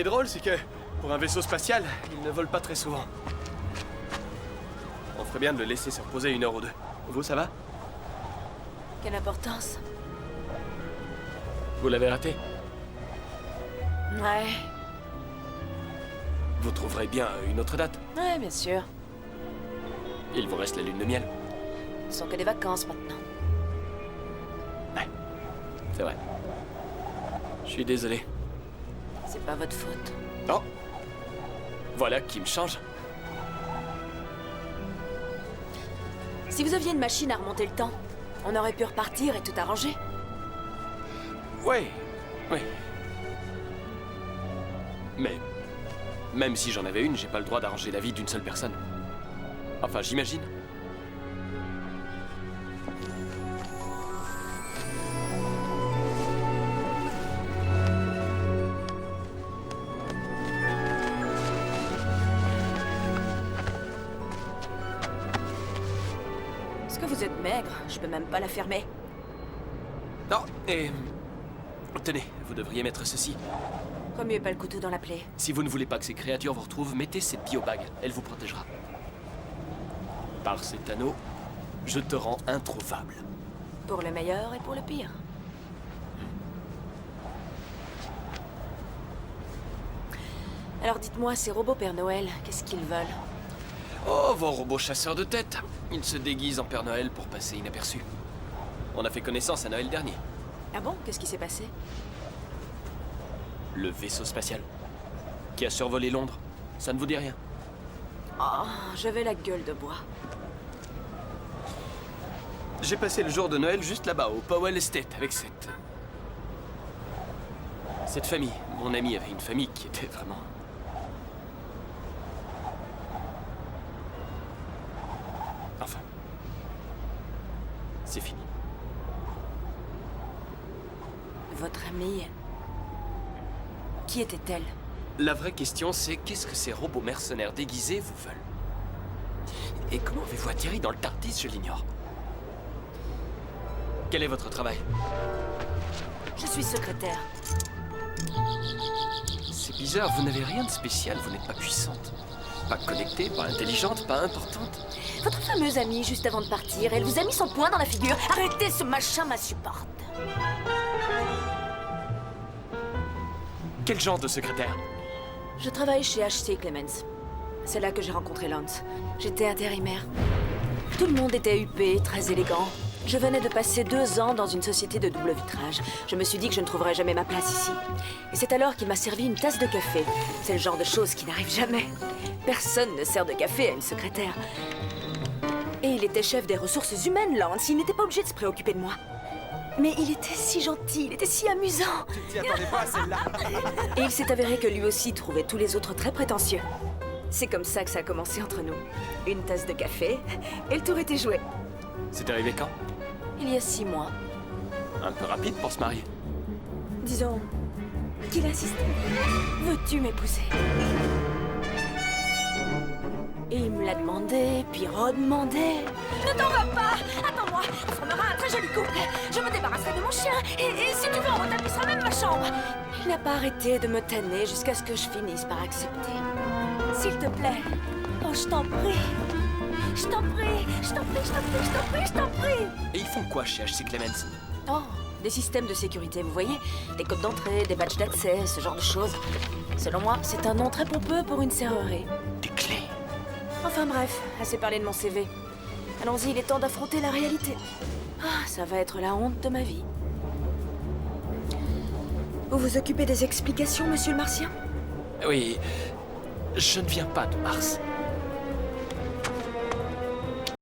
drôle, c'est que, pour un vaisseau spatial, il ne vole pas très souvent. On ferait bien de le laisser se reposer 1 heure ou 2. Vous, ça va? Quelle importance? Vous l'avez raté? Ouais. Vous trouverez bien une autre date. Ouais, bien sûr. Il vous reste la lune de miel. Ce sont que des vacances maintenant. Ouais, c'est vrai. Je suis désolé. C'est pas votre faute. Oh! Voilà qui me change. Si vous aviez une machine à remonter le temps, on aurait pu repartir et tout arranger. Oui, oui. Mais, même si j'en avais une, j'ai pas le droit d'arranger la vie d'une seule personne. Enfin, j'imagine. Est-ce que vous êtes maigre? Je peux même pas la fermer. Non, et... Tenez, vous devriez mettre ceci. Remuez pas le couteau dans la plaie. Si vous ne voulez pas que ces créatures vous retrouvent, mettez cette biobague. Elle vous protégera. Par cet anneau, je te rends introuvable. Pour le meilleur et pour le pire. Alors dites-moi, ces robots Père Noël, qu'est-ce qu'ils veulent? Oh, vos robots chasseurs de tête. Ils se déguisent en Père Noël pour passer inaperçus. On a fait connaissance à Noël dernier. Ah bon? Qu'est-ce qui s'est passé? Le vaisseau spatial qui a survolé Londres. Ça ne vous dit rien? Oh, j'avais la gueule de bois. J'ai passé le jour de Noël juste là-bas, au Powell Estate, avec cette famille. Mon ami avait une famille qui était vraiment... Enfin... C'est fini. Votre amie... Qui était-elle? La vraie question, c'est qu'est-ce que ces robots mercenaires déguisés vous veulent? Et comment avez-vous atterri dans le TARDIS, je l'ignore. Quel est votre travail? Je suis secrétaire. C'est bizarre, vous n'avez rien de spécial, vous n'êtes pas puissante. Pas connectée, pas intelligente, pas importante. Votre fameuse amie, juste avant de partir, elle vous a mis son poing dans la figure. Arrêtez, ce machin m'insupporte. Quel genre de secrétaire? Je travaille chez H.C. Clemens. C'est là que j'ai rencontré Lance. J'étais intérimaire. Tout le monde était huppé, très élégant. Je venais de passer 2 ans dans une société de double vitrage. Je me suis dit que je ne trouverais jamais ma place ici. Et c'est alors qu'il m'a servi une tasse de café. C'est le genre de choses qui n'arrive jamais. Personne ne sert de café à une secrétaire. Et il était chef des ressources humaines, Lance. Il n'était pas obligé de se préoccuper de moi. Mais il était si gentil, il était si amusant. Tu t'y attendais pas à celle-là. Et il s'est avéré que lui aussi trouvait tous les autres très prétentieux. C'est comme ça que ça a commencé entre nous. Une tasse de café, et le tour était joué. C'est arrivé quand? Il y a 6 mois. Un peu rapide pour se marier. Disons qu'il insistait. Veux-tu m'épouser? Et il me l'a demandé, puis redemandé. Ne t'en vas pas! Attends-moi! On formera un très joli couple! Je me débarrasserai de mon chien, et si tu veux, on retapissera même ma chambre! Il n'a pas arrêté de me tanner jusqu'à ce que je finisse par accepter. S'il te plaît! Oh, je t'en prie! Je t'en prie! Je t'en prie, je t'en prie, je t'en prie, je t'en prie! Et ils font quoi chez H.C. Clemens? Oh, des systèmes de sécurité, vous voyez? Des codes d'entrée, des badges d'accès, ce genre de choses. Selon moi, c'est un nom très pompeux pour une serrurerie. Des clés? Enfin bref, assez parlé de mon CV. Allons-y, il est temps d'affronter la réalité. Ah, ça va être la honte de ma vie. Vous vous occupez des explications, monsieur le Martien? Oui, je ne viens pas de Mars.